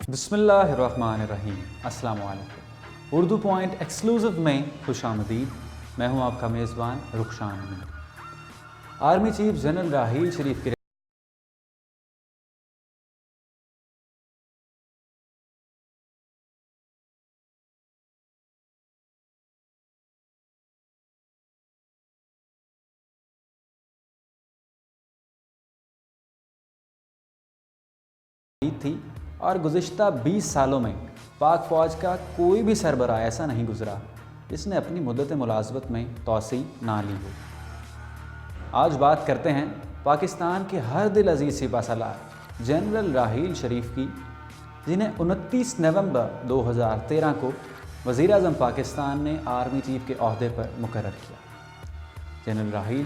بسم اللہ الرحمن الرحیم۔ السلام علیکم۔ اردو پوائنٹ ایکسکلوزیو میں خوش آمدید۔ میں ہوں آپ کا میزبان رخشان امین۔ Army chief general Raheel Sharif کی تھی اور گزشتہ 20 سالوں میں پاک فوج کا کوئی بھی سربراہ ایسا نہیں گزرا جس نے اپنی مدت ملازمت میں توسیع نہ لی ہو۔ آج بات کرتے ہیں پاکستان کے ہر دل عزیز سپہ سالار جنرل راحیل شریف کی، جنہیں 29 نومبر 2013 کو وزیر اعظم پاکستان نے آرمی چیف کے عہدے پر مقرر کیا۔ جنرل راحیل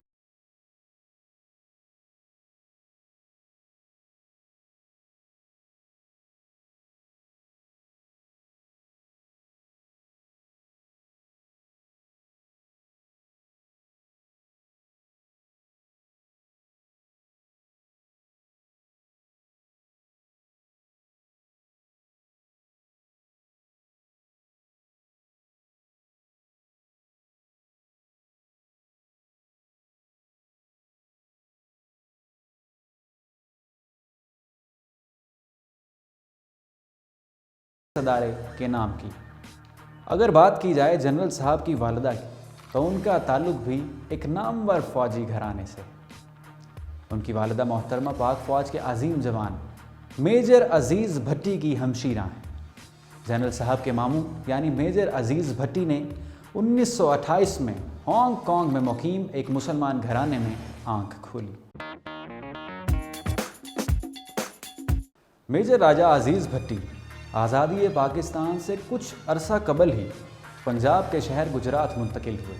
ادارے کے نام کی۔ اگر بات کی جائے جنرل صاحب کی والدہ کی تو ان کا تعلق بھی ایک نامور فوجی گھرانے سے۔ ان کی والدہ محترمہ پاک فوج کے عظیم جوان میجر عزیز بھٹی کی ہمشیرہ ہیں۔ جنرل صاحب کے ماموں یعنی میجر عزیز بھٹی نے 1928 میں ہانگ کانگ میں مقیم ایک مسلمان گھرانے میں آنکھ کھولی۔ میجر راجہ عزیز بھٹی آزادی پاکستان سے کچھ عرصہ قبل ہی پنجاب کے شہر گجرات منتقل ہوئے،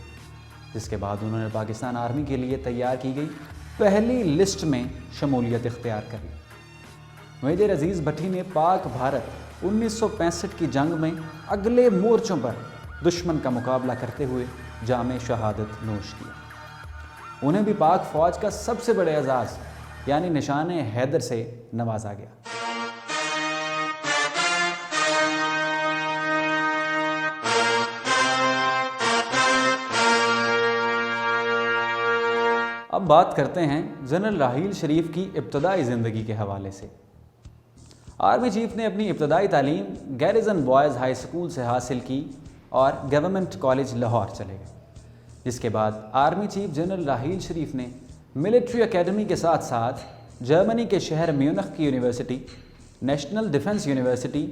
جس کے بعد انہوں نے پاکستان آرمی کے لیے تیار کی گئی پہلی لسٹ میں شمولیت اختیار کر لی۔ میجر عزیز بھٹی نے پاک بھارت 1965 کی جنگ میں اگلے مورچوں پر دشمن کا مقابلہ کرتے ہوئے جام شہادت نوش کیا۔ انہیں بھی پاک فوج کا سب سے بڑے اعزاز یعنی نشان حیدر سے نوازا گیا۔ اب بات کرتے ہیں جنرل راحیل شریف کی ابتدائی زندگی کے حوالے سے۔ آرمی چیف نے اپنی ابتدائی تعلیم گیریزن بوائز ہائی اسکول سے حاصل کی اور گورنمنٹ کالج لاہور چلے گئے، جس کے بعد آرمی چیف جنرل راحیل شریف نے ملٹری اکیڈمی کے ساتھ ساتھ جرمنی کے شہر میونخ کی university, national defence university,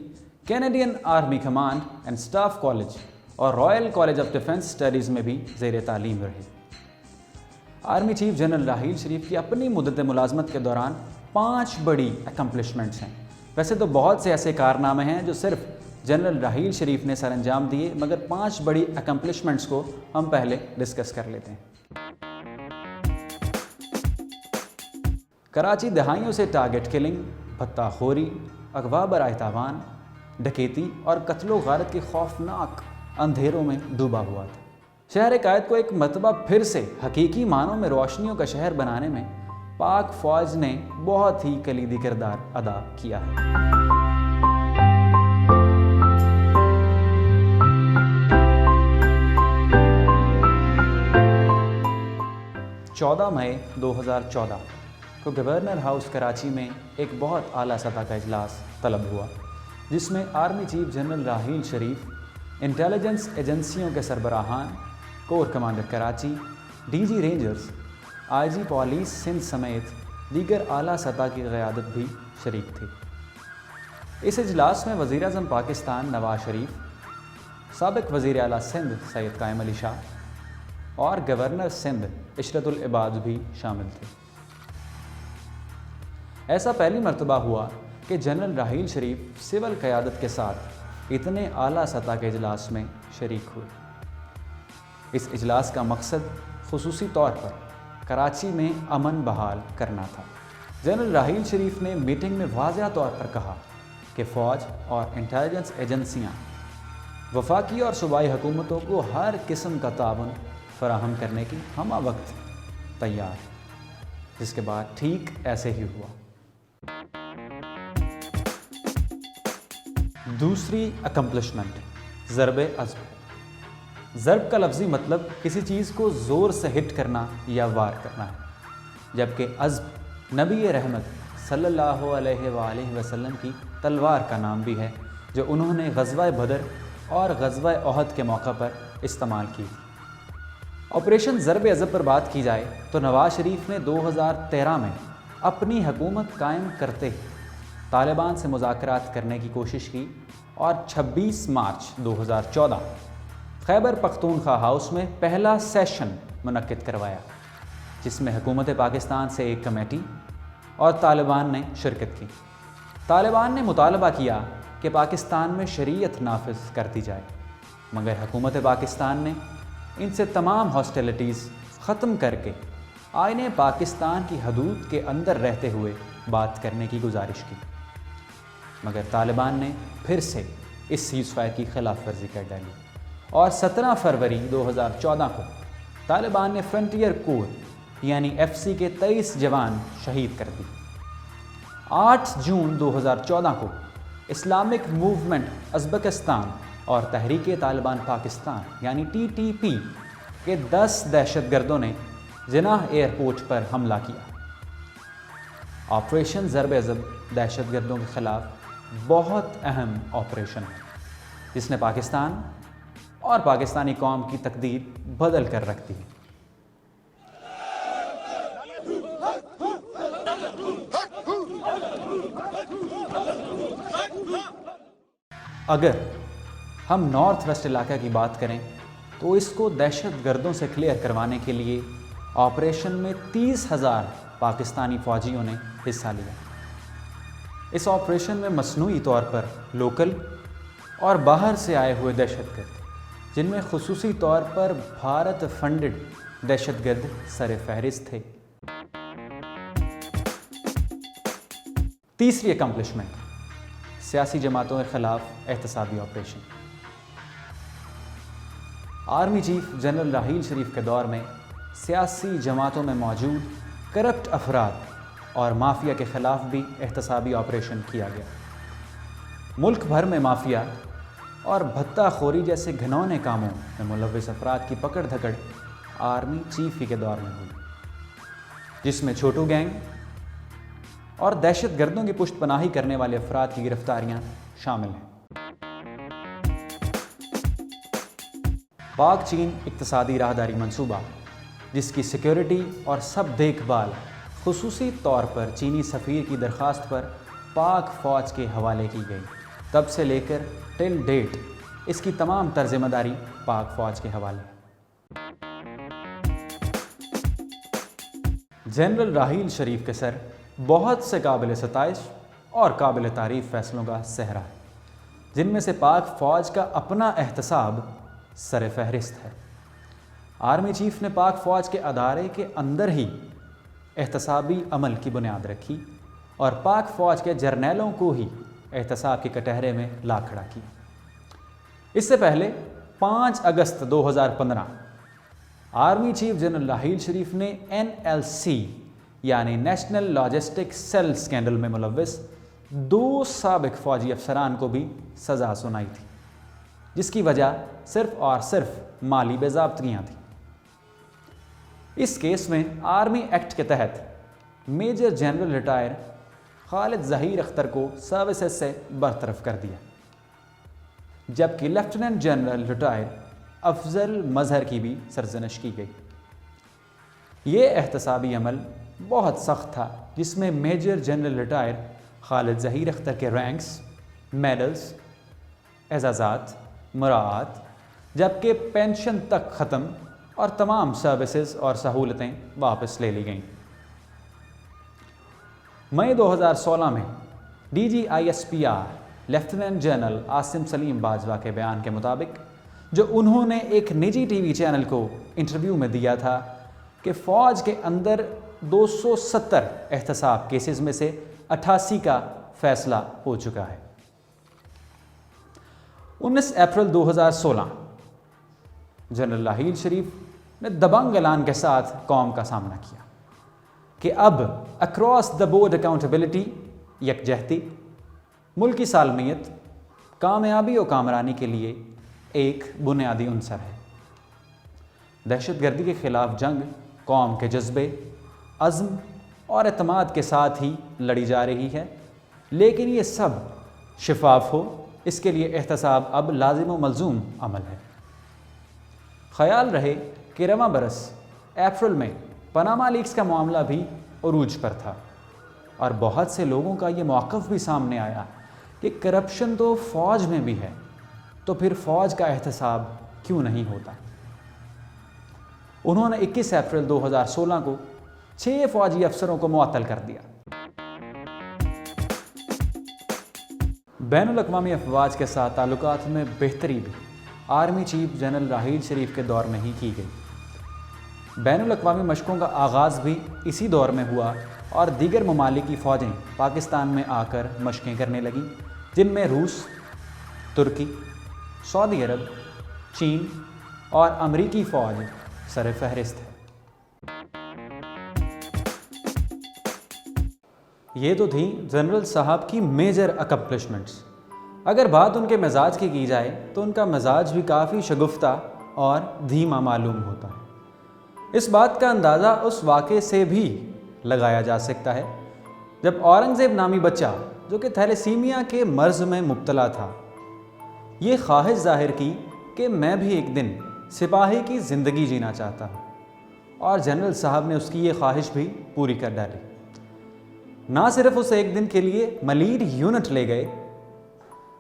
Canadian army command and staff college اور royal college of defence studies میں بھی زیر تعلیم رہے۔ Army chief general Raheel Sharif کی اپنی مدت ملازمت کے دوران 5 بڑی اکمپلشمنٹس ہیں۔ ویسے تو بہت سے ایسے کارنامے ہیں جو صرف جنرل راحیل شریف نے سر انجام دیے، مگر 5 بڑی اکمپلشمنٹس کو ہم پہلے ڈسکس کر لیتے ہیں۔ کراچی دہائیوں سے ٹارگٹ کلنگ، بھتہ خوری، اغوا برائے تاوان، ڈکیتی اور قتل و غارت کے خوفناک اندھیروں میں ڈوبا ہوا تھا۔ شہر قائد کو ایک مرتبہ پھر سے حقیقی معنوں میں روشنیوں کا شہر بنانے میں پاک فوج نے بہت ہی کلیدی کردار ادا کیا ہے۔ 14 مئی 2014 کو گورنر ہاؤس کراچی میں ایک بہت اعلیٰ سطح کا اجلاس طلب ہوا، جس میں army chief general Raheel Sharif, intelligence ایجنسیوں کے سربراہان، corps commander Karachi, D G rangers, I G police Sindh سمیت دیگر اعلیٰ سطح کی قیادت بھی شریک تھی۔ اس اجلاس میں وزیر اعظم پاکستان نواز شریف، سابق وزیر اعلیٰ سندھ سید قائم علی شاہ اور گورنر سندھ عشرت العباد بھی شامل تھے۔ ایسا پہلی مرتبہ ہوا کہ جنرل راحیل شریف سول قیادت کے ساتھ اتنے اعلیٰ سطح کے اجلاس میں شریک ہوئے۔ اس اجلاس کا مقصد خصوصی طور پر کراچی میں امن بحال کرنا تھا۔ جنرل راحیل شریف نے میٹنگ میں واضح طور پر کہا کہ فوج اور انٹیلیجنس ایجنسیاں وفاقی اور صوبائی حکومتوں کو ہر قسم کا تعاون فراہم کرنے کی ہمہ وقت تیار ہیں، جس کے بعد ٹھیک ایسے ہی ہوا۔ دوسری اکمپلشمنٹ ضرب عضب ہے۔ ضرب کا لفظی مطلب کسی چیز کو زور سے ہٹ کرنا یا وار کرنا ہے، جبکہ عضب نبی رحمت صلی اللہ علیہ وآلہ وسلم کی تلوار کا نام بھی ہے، جو انہوں نے غزوہ بدر اور غزوہ احد کے موقع پر استعمال کی تھی۔ آپریشن ضرب عضب پر بات کی جائے تو نواز شریف نے 2013 میں اپنی حکومت قائم کرتے ہی طالبان سے مذاکرات کرنے کی کوشش کی اور 26 مارچ 2014 خیبر پختونخوا ہاؤس میں پہلا سیشن منعقد کروایا، جس میں حکومت پاکستان سے ایک کمیٹی اور طالبان نے شرکت کی۔ طالبان نے مطالبہ کیا کہ پاکستان میں شریعت نافذ کر دی جائے، مگر حکومت پاکستان نے ان سے تمام ہاسٹیلٹیز ختم کر کے آئین پاکستان کی حدود کے اندر رہتے ہوئے بات کرنے کی گزارش کی، مگر طالبان نے پھر سے اس سیز فائر کی خلاف ورزی کر ڈالی اور 17 فروری 2014 کو طالبان نے فرنٹیئر کور یعنی FCC کے 23 جوان شہید کر دی۔ 8 جون 2014 کو اسلامک موومنٹ ازبکستان اور تحریک طالبان پاکستان یعنی TTP کے 10 دہشت گردوں نے جناح ایئرپورٹ پر حملہ کیا۔ آپریشن ضرب عضب دہشت گردوں کے خلاف بہت اہم آپریشن ہے، جس نے پاکستان اور پاکستانی قوم کی تقدیر بدل کر رکھ دی۔ اگر ہم نارتھ ویسٹ علاقہ کی بات کریں تو اس کو دہشت گردوں سے کلیئر کروانے کے لیے آپریشن میں 30,000 پاکستانی فوجیوں نے حصہ لیا۔ اس آپریشن میں مصنوعی طور پر لوکل اور باہر سے آئے ہوئے دہشت گرد، جن میں خصوصی طور پر بھارت فنڈڈ دہشت گرد سر فہرست تھے۔ تیسری اکمپلشمنٹ، سیاسی جماعتوں کے خلاف احتسابی آپریشن۔ Army chief general Raheel Sharif کے دور میں سیاسی جماعتوں میں موجود کرپٹ افراد اور مافیا کے خلاف بھی احتسابی آپریشن کیا گیا۔ ملک بھر میں مافیا اور بھتہ خوری جیسے گھنونے کاموں میں ملوث افراد کی پکڑ دھکڑ آرمی چیف ہی کے دور میں ہوئی، جس میں چھوٹو گینگ اور دہشت گردوں کی پشت پناہی کرنے والے افراد کی گرفتاریاں شامل ہیں۔ پاک چین اقتصادی راہداری منصوبہ، جس کی سیکیورٹی اور سب دیکھ بھال خصوصی طور پر چینی سفیر کی درخواست پر پاک فوج کے حوالے کی گئی، تب سے لے کر ٹل ڈیٹ اس کی تمام ذمہ داری پاک فوج کے حوالے ہے۔ جنرل راحیل شریف کے سر بہت سے قابل ستائش اور قابل تعریف فیصلوں کا صحرا ہے، جن میں سے پاک فوج کا اپنا احتساب سر فہرست ہے۔ آرمی چیف نے پاک فوج کے ادارے کے اندر ہی احتسابی عمل کی بنیاد رکھی اور پاک فوج کے جرنیلوں کو ہی احتساب کے کٹہرے میں لا کھڑا کیا۔ اس سے پہلے 5 اگست 2015 آرمی چیف جنرل راحیل شریف نے NLC یعنی نیشنل لاجسٹک سیل اسکینڈل میں ملوث 2 سابق فوجی افسران کو بھی سزا سنائی تھی، جس کی وجہ صرف اور صرف مالی بے ضابطگیاں تھیں۔ اس کیس میں آرمی ایکٹ کے تحت میجر جنرل ریٹائر خالد ظہیر اختر کو سروسز سے برطرف کر دیا، جبکہ لیفٹیننٹ جنرل ریٹائر افضل مظہر کی بھی سرزنش کی گئی۔ یہ احتسابی عمل بہت سخت تھا، جس میں میجر جنرل ریٹائر خالد ظہیر اختر کے رینکس، میڈلز، اعزازات، مراعات، جبکہ پینشن تک ختم اور تمام سروسز اور سہولتیں واپس لے لی گئیں۔ مئی 2016 میں DGISPR lieutenant general Asim Saleem Bajwa کے بیان کے مطابق، جو انہوں نے ایک نجی ٹی وی چینل کو انٹرویو میں دیا تھا، کہ فوج کے اندر 270 احتساب کیسز میں سے 88 کا فیصلہ ہو چکا ہے۔ 19 اپریل 2016 جنرل راحیل شریف نے دبنگ اعلان کے ساتھ قوم کا سامنا کیا کہ اب اکراس دا بورڈ اکاؤنٹیبلٹی، یکجہتی، ملکی سالمیت، کامیابی و کامرانی کے لیے ایک بنیادی عنصر ہے۔ دہشت گردی کے خلاف جنگ قوم کے جذبے، عزم اور اعتماد کے ساتھ ہی لڑی جا رہی ہے، لیکن یہ سب شفاف ہو اس کے لیے احتساب اب لازم و ملزوم عمل ہے۔ خیال رہے کہ رواں برس اپریل میں پاناما لیکس کا معاملہ بھی عروج پر تھا، اور بہت سے لوگوں کا یہ موقف بھی سامنے آیا کہ کرپشن تو فوج میں بھی ہے، تو پھر فوج کا احتساب کیوں نہیں ہوتا۔ انہوں نے 21 اپریل 2016 کو 6 فوجی افسروں کو معطل کر دیا۔ بین الاقوامی افواج کے ساتھ تعلقات میں بہتری بھی army chief general Raheel Sharif کے دور میں ہی کی گئی۔ بین الاقوامی مشقوں کا آغاز بھی اسی دور میں ہوا، اور دیگر ممالک کی فوجیں پاکستان میں آ کر مشقیں کرنے لگیں، جن میں روس، ترکی، سعودی عرب، چین اور امریکی فوج سر فہرست ہے۔ یہ تو تھیں جنرل صاحب کی میجر اکمپلشمنٹس۔ اگر بات ان کے مزاج کی جائے تو ان کا مزاج بھی کافی شگفتہ اور دھیما معلوم ہوتا ہے۔ اس بات کا اندازہ اس واقعے سے بھی لگایا جا سکتا ہے جب اورنگزیب نامی بچہ، جو کہ تھیلیسیمیا کے مرض میں مبتلا تھا، یہ خواہش ظاہر کی کہ میں بھی ایک دن سپاہی کی زندگی جینا چاہتا ہوں، اور جنرل صاحب نے اس کی یہ خواہش بھی پوری کر ڈالی۔ نہ صرف اسے ایک دن کے لیے ملیر یونٹ لے گئے،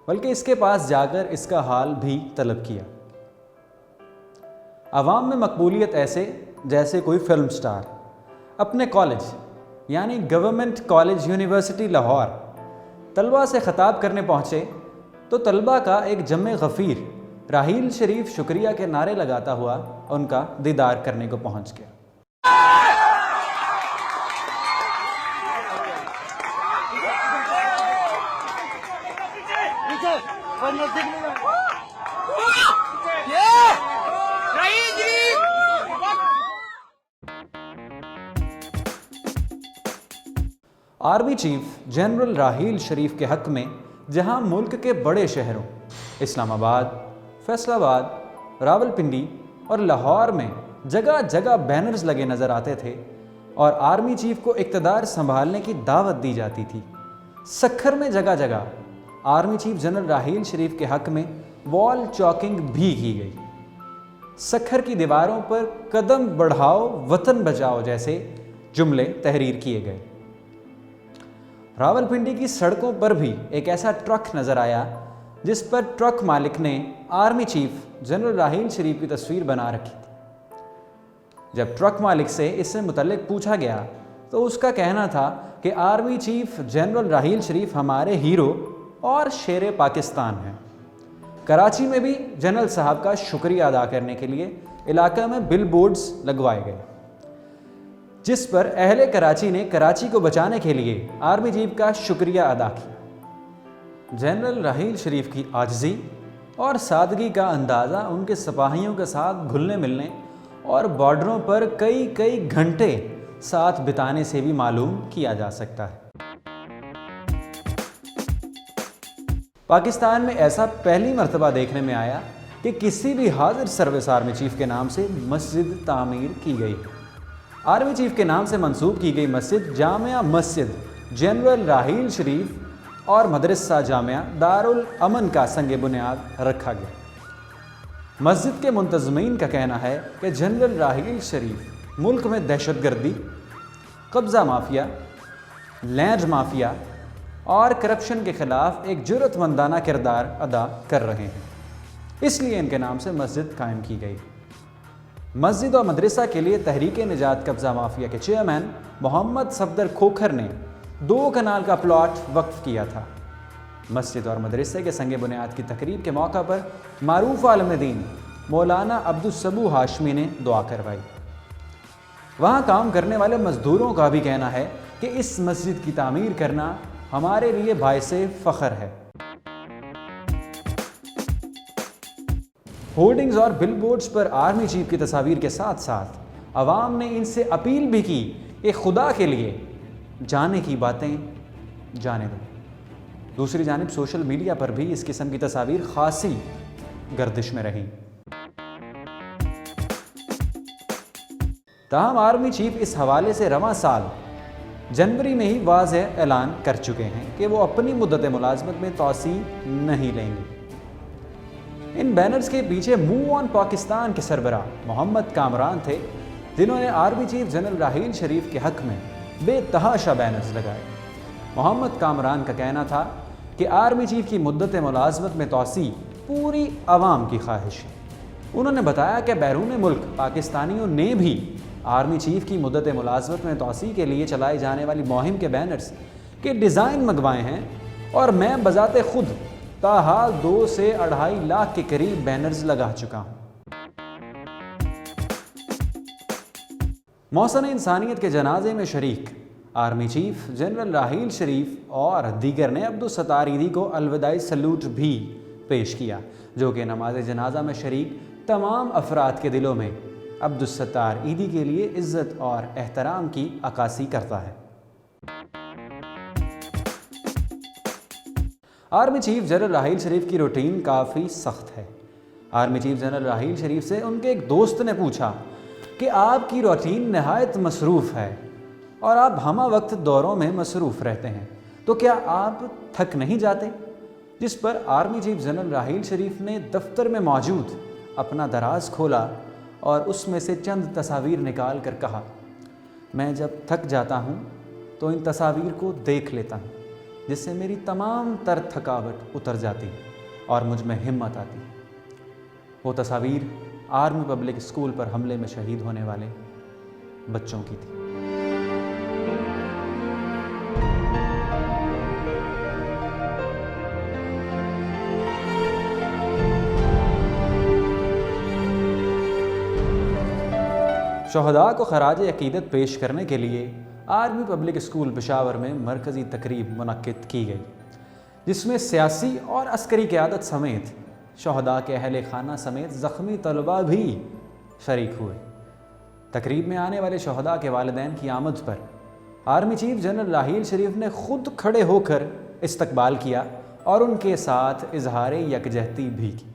بلکہ اس کے پاس جا کر اس کا حال بھی طلب کیا۔ عوام میں مقبولیت ایسے جیسے کوئی فلم سٹار اپنے کالج یعنی گورنمنٹ کالج یونیورسٹی لاہور طلبہ سے خطاب کرنے پہنچے تو طلبہ کا ایک جمع غفیر راحیل شریف شکریہ کے نعرے لگاتا ہوا ان کا دیدار کرنے کو پہنچ گیا۔ Army chief general Raheel Sharif کے حق میں جہاں ملک کے بڑے شہروں اسلام آباد، فیصل آباد، راولپنڈی اور لاہور میں جگہ جگہ بینرز لگے نظر آتے تھے اور آرمی چیف کو اقتدار سنبھالنے کی دعوت دی جاتی تھی، سکھر میں جگہ جگہ army chief general Raheel Sharif کے حق میں وال چاکنگ بھی کی گئی۔ سکھر کی دیواروں پر قدم بڑھاؤ وطن بچاؤ جیسے جملے تحریر کیے گئے۔ راولپنڈی کی سڑکوں پر بھی ایک ایسا ٹرک نظر آیا جس پر ٹرک مالک نے army chief general Raheel Sharif کی تصویر بنا رکھی تھی۔ جب ٹرک مالک سے اس سے متعلق پوچھا گیا تو اس کا کہنا تھا کہ آرمی چیف جنرل راحیل شریف ہمارے ہیرو اور شیر پاکستان ہیں۔ کراچی میں بھی جنرل صاحب کا شکریہ ادا کرنے کے لیے علاقہ میں بل بورڈز لگوائے گئے، جس پر اہل کراچی نے کراچی کو بچانے کے لیے آرمی چیف کا شکریہ ادا کیا۔ جنرل راحیل شریف کی عاجزی اور سادگی کا اندازہ ان کے سپاہیوں کے ساتھ گھلنے ملنے اور بارڈروں پر کئی گھنٹے ساتھ بتانے سے بھی معلوم کیا جا سکتا ہے۔ پاکستان میں ایسا پہلی مرتبہ دیکھنے میں آیا کہ کسی بھی حاضر سروس آرمی چیف کے نام سے مسجد تعمیر کی گئی ہے۔ آرمی چیف کے نام سے منسوب کی گئی مسجد جامعہ مسجد جنرل راحیل شریف اور مدرسہ جامعہ دارالامن کا سنگ بنیاد رکھا گیا۔ مسجد کے منتظمین کا کہنا ہے کہ جنرل راحیل شریف ملک میں دہشت گردی، قبضہ مافیا، لینڈ مافیا اور کرپشن کے خلاف ایک جرأت مندانہ کردار ادا کر رہے ہیں، اس لیے ان کے نام سے مسجد قائم کی گئی۔ مسجد اور مدرسہ کے لیے تحریک نجات قبضہ مافیا کے چیئرمین محمد صفدر کھوکھر نے 2 کنال کا پلاٹ وقف کیا تھا۔ مسجد اور مدرسے کے سنگ بنیاد کی تقریب کے موقع پر معروف عالم دین مولانا عبدالصبو ہاشمی نے دعا کروائی۔ وہاں کام کرنے والے مزدوروں کا بھی کہنا ہے کہ اس مسجد کی تعمیر کرنا ہمارے لیے باعث فخر ہے۔ ہولڈنگز اور بل بورڈز پر آرمی چیف کی تصاویر کے ساتھ ساتھ عوام نے ان سے اپیل بھی کی کہ خدا کے لیے جانے کی باتیں جانے دو۔ دوسری جانب سوشل میڈیا پر بھی اس قسم کی تصاویر خاصی گردش میں رہیں۔ تاہم آرمی چیف اس حوالے سے رواں سال جنوری میں ہی واضح اعلان کر چکے ہیں کہ وہ اپنی مدت ملازمت میں توسیع نہیں لیں گے۔ ان بینرز کے پیچھے موو آن پاکستان کے سربراہ محمد کامران تھے، جنہوں نے army chief general Raheel Sharif کے حق میں بے تحاشا بینرز لگائے۔ محمد کامران کا کہنا تھا کہ آرمی چیف کی مدت ملازمت میں توسیع پوری عوام کی خواہش ہے۔ انہوں نے بتایا کہ بیرون ملک پاکستانیوں نے بھی آرمی چیف کی مدت ملازمت میں توسیع کے لیے چلائی جانے والی مہم کے بینرز کے ڈیزائن منگوائے ہیں، اور میں بذات خود تاحال 2 سے 2.5 لاکھ کے قریب بینرز لگا چکا ہوں۔ محسن انسانیت کے جنازے میں شریک آرمی چیف جنرل راحیل شریف اور دیگر نے عبدالستار ایدھی کو الوداعی سلوٹ بھی پیش کیا، جو کہ نماز جنازہ میں شریک تمام افراد کے دلوں میں عبدالستار ایدھی کے لیے عزت اور احترام کی عکاسی کرتا ہے۔ Army chief general Raheel Sharif کی روٹین کافی سخت ہے۔ آرمی چیف جنرل راحیل شریف سے ان کے ایک دوست نے پوچھا کہ آپ کی روٹین نہایت مصروف ہے اور آپ ہمہ وقت دوروں میں مصروف رہتے ہیں، تو کیا آپ تھک نہیں جاتے؟ جس پر آرمی چیف جنرل راحیل شریف نے دفتر میں موجود اپنا دراز کھولا اور اس میں سے چند تصاویر نکال کر کہا، میں جب تھک جاتا ہوں تو ان تصاویر کو دیکھ لیتا ہوں، جس سے میری تمام تر تھکاوٹ اتر جاتی اور مجھ میں ہمت آتی۔ وہ تصاویر آرمی پبلک اسکول پر حملے میں شہید ہونے والے بچوں کی تھی۔ شہداء کو خراج عقیدت پیش کرنے کے لیے آرمی پبلک اسکول پشاور میں مرکزی تقریب منعقد کی گئی، جس میں سیاسی اور عسکری قیادت سمیت شہداء کے اہل خانہ سمیت زخمی طلباء بھی شریک ہوئے۔ تقریب میں آنے والے شہداء کے والدین کی آمد پر آرمی چیف جنرل راحیل شریف نے خود کھڑے ہو کر استقبال کیا اور ان کے ساتھ اظہار یکجہتی بھی کی۔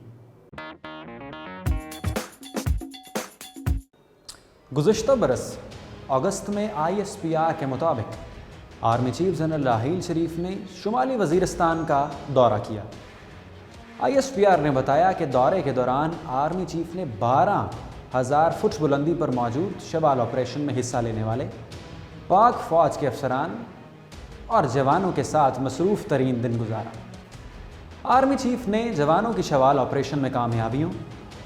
گزشتہ برس اگست میں ISPR کے مطابق آرمی چیف جنرل راحیل شریف نے شمالی وزیرستان کا دورہ کیا۔ ISPR نے بتایا کہ دورے کے دوران آرمی چیف نے 12,000 فٹ بلندی پر موجود شوال آپریشن میں حصہ لینے والے پاک فوج کے افسران اور جوانوں کے ساتھ مصروف ترین دن گزارا۔ آرمی چیف نے جوانوں کی شوال آپریشن میں کامیابیوں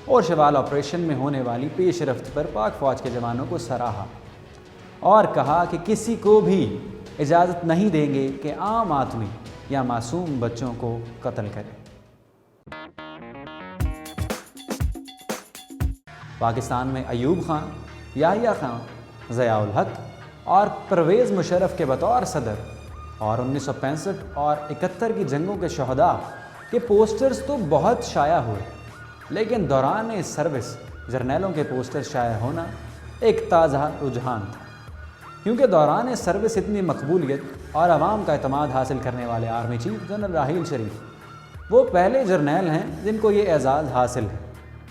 اور شوال آپریشن میں ہونے والی پیش رفت پر پاک فوج کے جوانوں کو سراہا اور کہا کہ کسی کو بھی اجازت نہیں دیں گے کہ عام آدمی یا معصوم بچوں کو قتل کرے۔ پاکستان میں ایوب خان، یحییٰ خان، ضیاء الحق اور پرویز مشرف کے بطور صدر اور 1965 اور 71 کی جنگوں کے شہداء کے پوسٹرز تو بہت شائع ہوئے، لیکن دوران سروس جرنیلوں کے پوسٹر شائع ہونا ایک تازہ رجحان تھا، کیونکہ دوران سروس اتنی مقبولیت اور عوام کا اعتماد حاصل کرنے والے آرمی چیف جنرل راحیل شریف وہ پہلے جرنیل ہیں جن کو یہ اعزاز حاصل ہے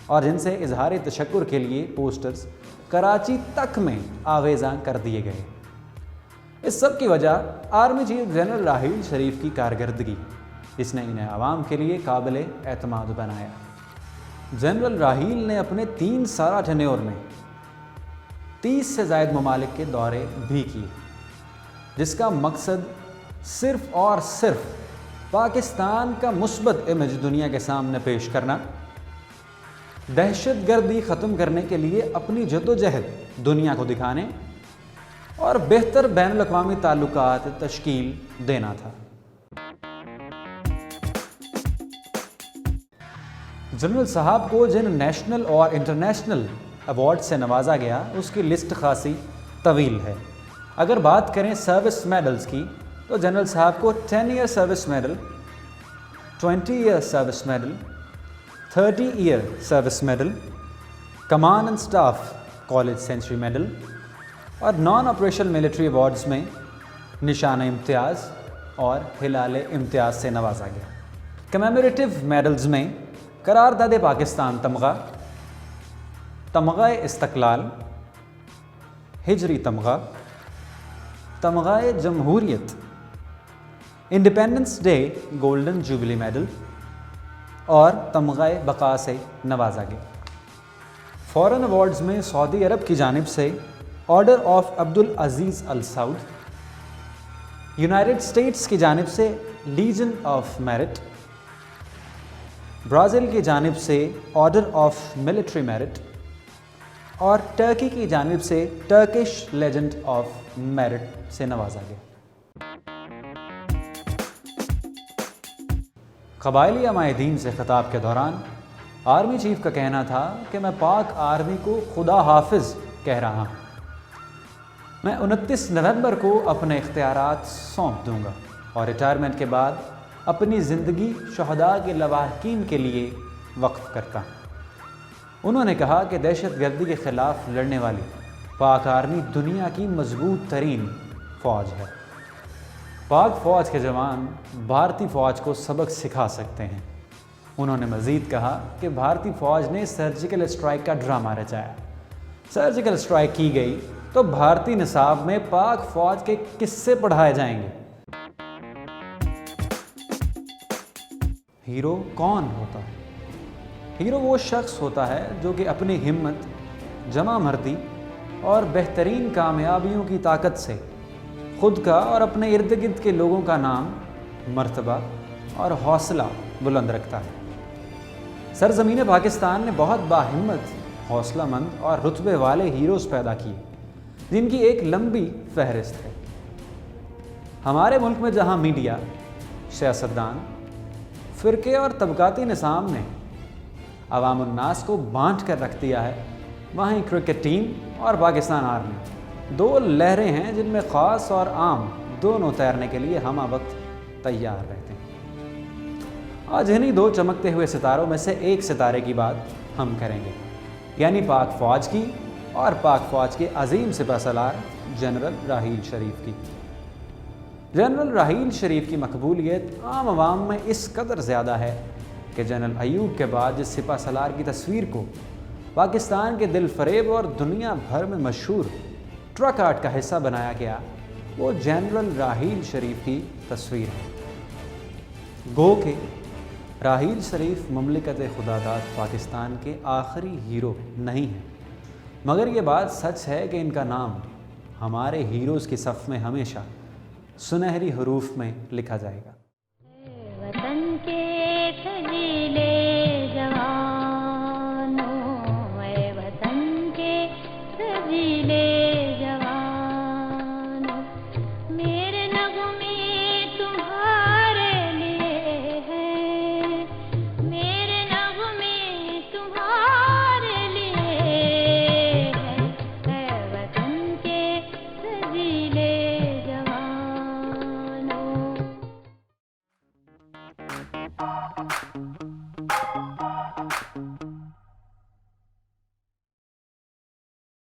اور جن سے اظہار تشکر کے لیے پوسٹرز کراچی تک میں آویزاں کر دیے گئے۔ اس سب کی وجہ army chief general Raheel Sharif کی کارکردگی، جس نے انہیں عوام کے لیے قابل اعتماد بنایا۔ جنرل راحیل نے اپنے 3 سالہ ٹینیور میں 30 سے زائد ممالک کے دورے بھی کیے، جس کا مقصد صرف اور صرف پاکستان کا مثبت امیج دنیا کے سامنے پیش کرنا، دہشت گردی ختم کرنے کے لیے اپنی جدوجہد دنیا کو دکھانے اور بہتر بین الاقوامی تعلقات تشکیل دینا تھا۔ جنرل صاحب کو جن نیشنل اور انٹرنیشنل ایوارڈ سے نوازا گیا اس کی لسٹ خاصی طویل ہے۔ اگر بات کریں سروس میڈلز کی تو جنرل صاحب کو 10 year service medal, 20 year service medal, 30 year service medal, کمان and staff college century medal اور نان آپریشنل ملٹری ایوارڈز میں نشان امتیاز، اور ہلال امتیاز سے نوازا گیا۔ کمیموریٹو میڈلز میں قرارداد پاکستان تمغہ، تمغہ استقلال، ہجری تمغہ، تمغہ جمہوریت، Independence Day Golden Jubilee Medal اور تمغہ بقا سے نوازا گیا۔ فورن ایوارڈز میں سعودی عرب کی جانب سے Order of Abdulaziz Al Saud, United States کی جانب سے لیجن آف میرٹ، برازیل کی جانب سے آرڈر آف ملٹری میرٹ اور ٹرکی کی جانب سے ٹرکش لیجنڈ آف میرٹ سے نوازا گیا۔ قبائلی عمائدین سے خطاب کے دوران آرمی چیف کا کہنا تھا کہ میں پاک آرمی کو خدا حافظ کہہ رہا ہوں، میں 29 نومبر کو اپنے اختیارات سونپ دوں گا اور ریٹائرمنٹ کے بعد اپنی زندگی شہداء کے لواحقین کے لیے وقف کرتا ہوں۔ انہوں نے کہا کہ دہشت گردی کے خلاف لڑنے والی پاک آرمی دنیا کی مضبوط ترین فوج ہے۔ پاک فوج کے جوان بھارتی فوج کو سبق سکھا سکتے ہیں۔ انہوں نے مزید کہا کہ بھارتی فوج نے سرجیکل اسٹرائک کا ڈرامہ رچایا۔ سرجیکل اسٹرائک کی گئی تو بھارتی نصاب میں پاک فوج کے قصے پڑھائے جائیں گے۔ ہیرو کون ہوتا ہے؟ ہیرو وہ شخص ہوتا ہے جو کہ اپنی ہمت، جمع مردی اور بہترین کامیابیوں کی طاقت سے خود کا اور اپنے ارد گرد کے لوگوں کا نام، مرتبہ اور حوصلہ بلند رکھتا ہے۔ سرزمین پاکستان نے بہت باہمت، حوصلہ مند اور رتبے والے ہیروز پیدا کیے جن کی ایک لمبی فہرست ہے۔ ہمارے ملک میں جہاں میڈیا، سیاستدان، فرقے اور طبقاتی نظام نے عوام الناس کو بانٹ کر رکھ دیا ہے، وہیں کرکٹ ٹیم اور پاکستان آرمی دو لہریں ہیں جن میں خاص اور عام دونوں تیرنے کے لیے ہمہ وقت تیار رہتے ہیں۔ آج انہی دو چمکتے ہوئے ستاروں میں سے ایک ستارے کی بات ہم کریں گے، یعنی پاک فوج کی اور پاک فوج کے عظیم سپہ سالار جنرل راحیل شریف کی۔ جنرل راحیل شریف کی مقبولیت عام عوام میں اس قدر زیادہ ہے کہ جنرل ایوب کے بعد جس سپہ سالار کی تصویر کو پاکستان کے دل فریب اور دنیا بھر میں مشہور ٹرک آرٹ کا حصہ بنایا گیا، وہ جنرل راحیل شریف کی تصویر ہے۔ گو کہ راحیل شریف مملکت خداداد پاکستان کے آخری ہیرو نہیں ہیں، مگر یہ بات سچ ہے کہ ان کا نام ہمارے ہیروز کی صف میں ہمیشہ سنہری حروف میں لکھا جائے گا۔ وطن کے سجیلے جوانوں، اے وطن کے سجیلے